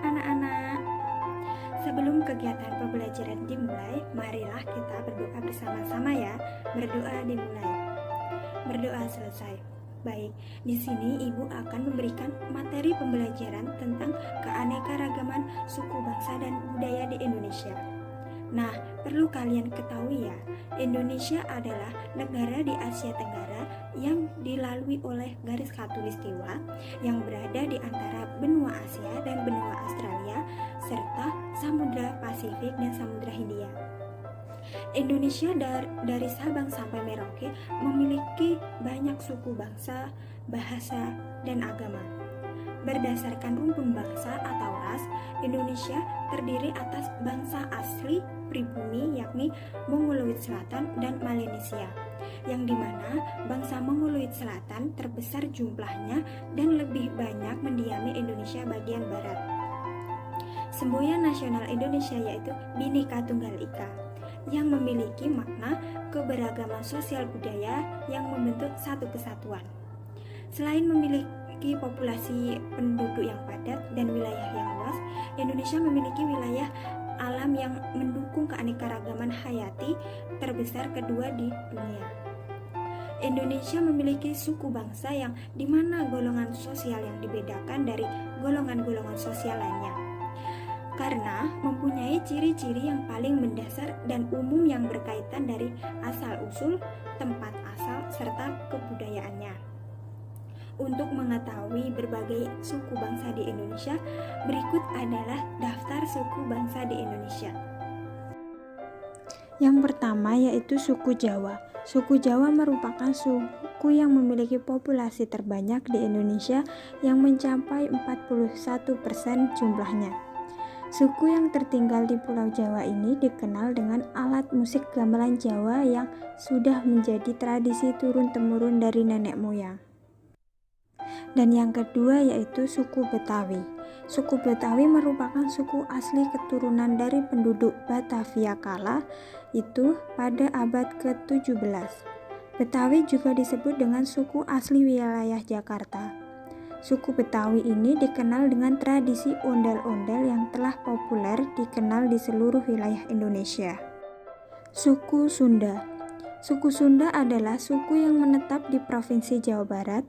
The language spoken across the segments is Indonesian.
anak-anak. Sebelum kegiatan pembelajaran dimulai, marilah kita berdoa bersama-sama ya. Berdoa dimulai. Berdoa selesai. Baik, di sini Ibu akan memberikan materi pembelajaran tentang keanekaragaman suku bangsa dan budaya di Indonesia. Nah, perlu kalian ketahui ya, Indonesia adalah negara di Asia Tenggara yang dilalui oleh garis khatulistiwa yang berada di antara benua Asia dan benua Australia serta Samudra Pasifik dan Samudra Hindia. Indonesia dari Sabang sampai Merauke memiliki banyak suku bangsa, bahasa, dan agama. Berdasarkan rumpun bangsa atau ras, Indonesia terdiri atas bangsa asli pribumi yakni Mongoloid Selatan dan Melanesia, yang dimana bangsa Mongoloid Selatan terbesar jumlahnya dan lebih banyak mendiami Indonesia bagian barat. Semboyan nasional Indonesia yaitu Bhinneka Tunggal Ika, yang memiliki makna keberagaman sosial budaya yang membentuk satu kesatuan. Selain memiliki populasi penduduk yang padat dan wilayah yang luas, Indonesia memiliki wilayah alam yang mendukung keanekaragaman hayati terbesar kedua di dunia. Indonesia memiliki suku bangsa yang dimana golongan sosial yang dibedakan dari golongan-golongan sosial lainnya, karena mempunyai ciri-ciri yang paling mendasar dan umum yang berkaitan dari asal-usul, tempat asal, serta kebudayaannya. Untuk mengetahui berbagai suku bangsa di Indonesia, berikut adalah daftar suku bangsa di Indonesia. Yang pertama yaitu suku Jawa. Suku Jawa merupakan suku yang memiliki populasi terbanyak di Indonesia yang mencapai 41% jumlahnya. Suku yang tertinggal di Pulau Jawa ini dikenal dengan alat musik gamelan Jawa yang sudah menjadi tradisi turun-temurun dari nenek moyang. Dan yang kedua yaitu suku Betawi. Suku Betawi merupakan suku asli keturunan dari penduduk Batavia kala itu pada abad ke-17. Betawi juga disebut dengan suku asli wilayah Jakarta. Suku Betawi ini dikenal dengan tradisi ondel-ondel yang telah populer dikenal di seluruh wilayah Indonesia. Suku Sunda. Suku Sunda adalah suku yang menetap di Provinsi Jawa Barat.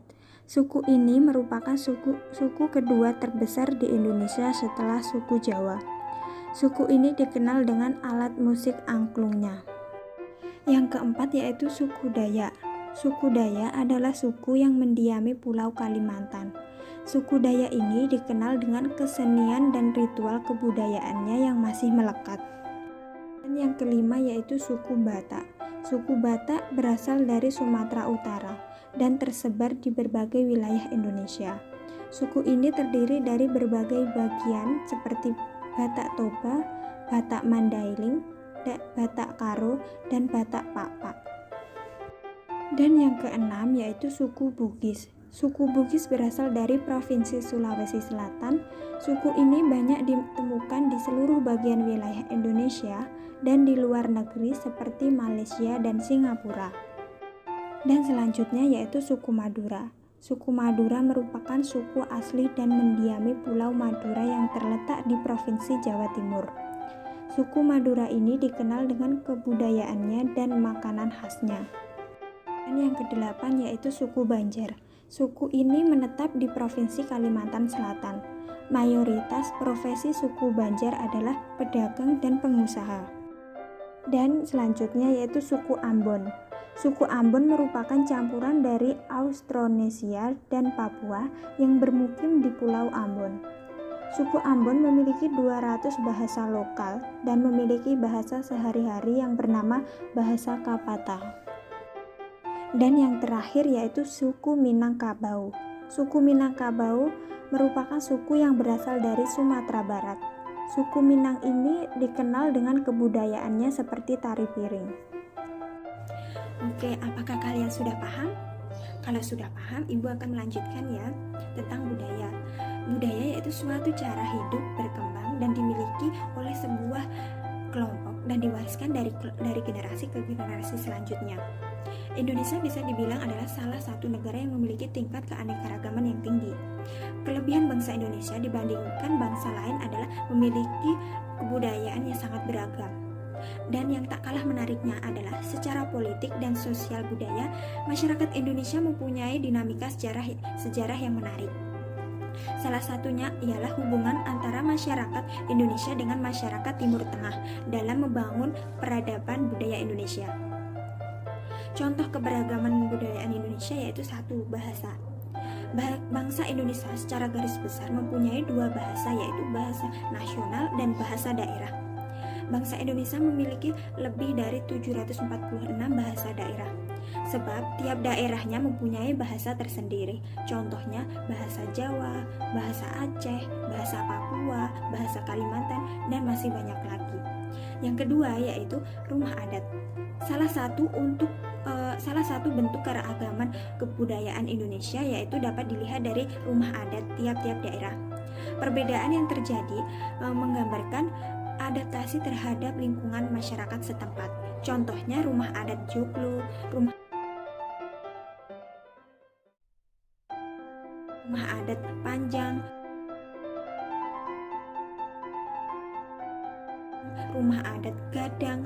Suku ini merupakan suku kedua terbesar di Indonesia setelah suku Jawa. Suku ini dikenal dengan alat musik angklungnya. Yang keempat yaitu suku Dayak. Suku Dayak adalah suku yang mendiami Pulau Kalimantan. Suku Dayak ini dikenal dengan kesenian dan ritual kebudayaannya yang masih melekat. Dan yang kelima yaitu suku Batak. Suku Batak berasal dari Sumatera Utara dan tersebar di berbagai wilayah Indonesia. Suku ini terdiri dari berbagai bagian seperti Batak Toba, Batak Mandailing, Batak Karo, dan Batak Pakpak. Dan yang keenam yaitu suku Bugis. Suku Bugis berasal dari Provinsi Sulawesi Selatan. Suku ini banyak ditemukan di seluruh bagian wilayah Indonesia dan di luar negeri seperti Malaysia dan Singapura. Dan selanjutnya yaitu suku Madura. Suku Madura merupakan suku asli dan mendiami Pulau Madura yang terletak di Provinsi Jawa Timur. Suku Madura ini dikenal dengan kebudayaannya dan makanan khasnya. Dan yang kedelapan yaitu suku Banjar. Suku ini menetap di Provinsi Kalimantan Selatan. Mayoritas profesi suku Banjar adalah pedagang dan pengusaha. Dan selanjutnya yaitu suku Ambon. Suku Ambon merupakan campuran dari Austronesia dan Papua yang bermukim di Pulau Ambon. Suku Ambon memiliki 200 bahasa lokal dan memiliki bahasa sehari-hari yang bernama bahasa Kapata. Dan yang terakhir yaitu suku Minangkabau. Suku Minangkabau merupakan suku yang berasal dari Sumatera Barat. Suku Minang ini dikenal dengan kebudayaannya seperti tari piring. Oke, apakah kalian sudah paham? Kalau sudah paham, Ibu akan melanjutkan ya tentang budaya. Budaya yaitu suatu cara hidup berkembang dan dimiliki oleh sebuah kelompok dan diwariskan dari generasi ke generasi selanjutnya. Indonesia bisa dibilang adalah salah satu negara yang memiliki tingkat keanekaragaman yang tinggi. Kelebihan bangsa Indonesia dibandingkan bangsa lain adalah memiliki kebudayaan yang sangat beragam. Dan yang tak kalah menariknya adalah secara politik dan sosial budaya, masyarakat Indonesia mempunyai dinamika sejarah yang menarik. Salah satunya ialah hubungan antara masyarakat Indonesia dengan masyarakat Timur Tengah dalam membangun peradaban budaya Indonesia. Contoh keberagaman budayaan Indonesia yaitu satu, bahasa. Bangsa Indonesia secara garis besar mempunyai dua bahasa, yaitu bahasa nasional dan bahasa daerah. Bangsa Indonesia memiliki lebih dari 746 bahasa daerah, sebab tiap daerahnya mempunyai bahasa tersendiri. Contohnya bahasa Jawa, bahasa Aceh, bahasa Papua, bahasa Kalimantan, dan masih banyak lagi. Yang kedua yaitu rumah adat. Salah satu bentuk keragaman kebudayaan Indonesia yaitu dapat dilihat dari rumah adat tiap-tiap daerah. Perbedaan yang terjadi menggambarkan adaptasi terhadap lingkungan masyarakat setempat. Contohnya rumah adat Joglo, rumah adat Panjang, rumah adat Gadang,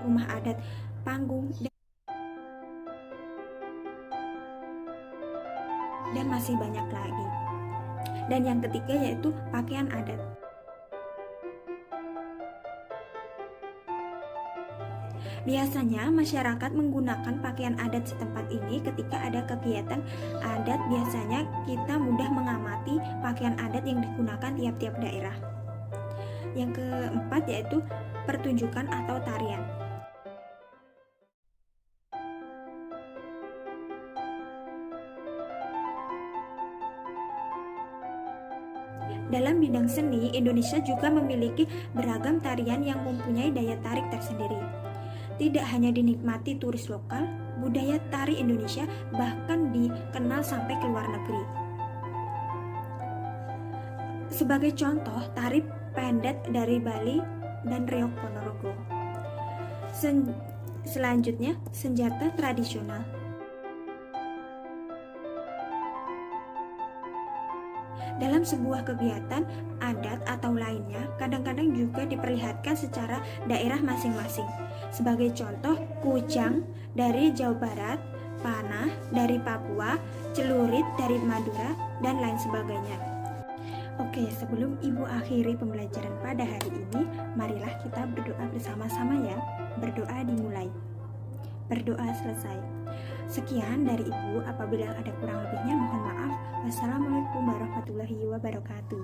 rumah adat Panggung, dan masih banyak lagi. Dan yang ketiga yaitu pakaian adat. Biasanya masyarakat menggunakan pakaian adat setempat ini ketika ada kegiatan adat. Biasanya kita mudah mengamati pakaian adat yang digunakan tiap-tiap daerah. Yang keempat yaitu pertunjukan atau tarian. Dalam bidang seni, Indonesia juga memiliki beragam tarian yang mempunyai daya tarik tersendiri. Tidak hanya dinikmati turis lokal, budaya tari Indonesia bahkan dikenal sampai ke luar negeri. Sebagai contoh, tari pendet dari Bali dan reog Ponorogo. Selanjutnya, senjata tradisional. Dalam sebuah kegiatan adat atau lainnya, kadang-kadang juga diperlihatkan secara daerah masing-masing. Sebagai contoh, kujang dari Jawa Barat, panah dari Papua, celurit dari Madura, dan lain sebagainya. Oke, sebelum Ibu akhiri pembelajaran pada hari ini, marilah kita berdoa bersama-sama ya. Berdoa dimulai. Berdoa selesai. Sekian dari Ibu, apabila ada kurang lebihnya mohon maaf. Wassalamualaikum warahmatullahi wabarakatuh.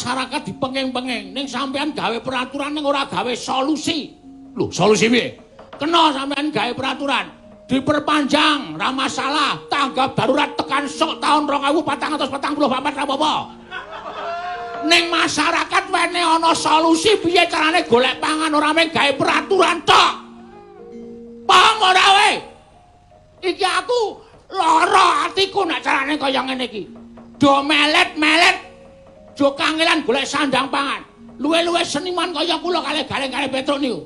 masyarakat dipenging-penging ning sampean gawe peraturan ning ora gawe solusi. Lho, solusi piye? Kena sampean gawe peraturan diperpanjang ra masalah, tanggap darurat tekan sok tahun 2444 ra apa-apa. Ning masyarakat wene ana solusi piye carane golek pangan ora mung gawe peraturan tok. Paham ora we? Iki aku lara atiku nek carane kaya ngene iki. Do melet-melet do kangelan golek sandang pangan. Luwe-luwe seniman kaya kula kalih galeng-galeng Petruk niku.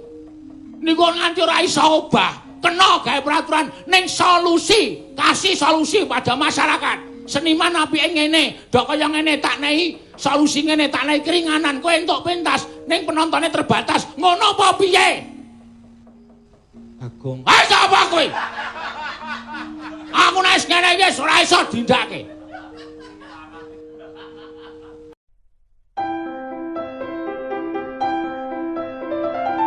Niku nganti ora iso obah. Kena gawe peraturan ning solusi, kasih solusi pada masyarakat. Seniman apike ngene, dok kaya ngene tak nehi solusi ngene tak nehi keringanan kowe entuk pentas ning penontonnya terbatas. Ngono apa piye? Agung. Ayo apa kowe? Aku nek ngene iki ora iso dindake.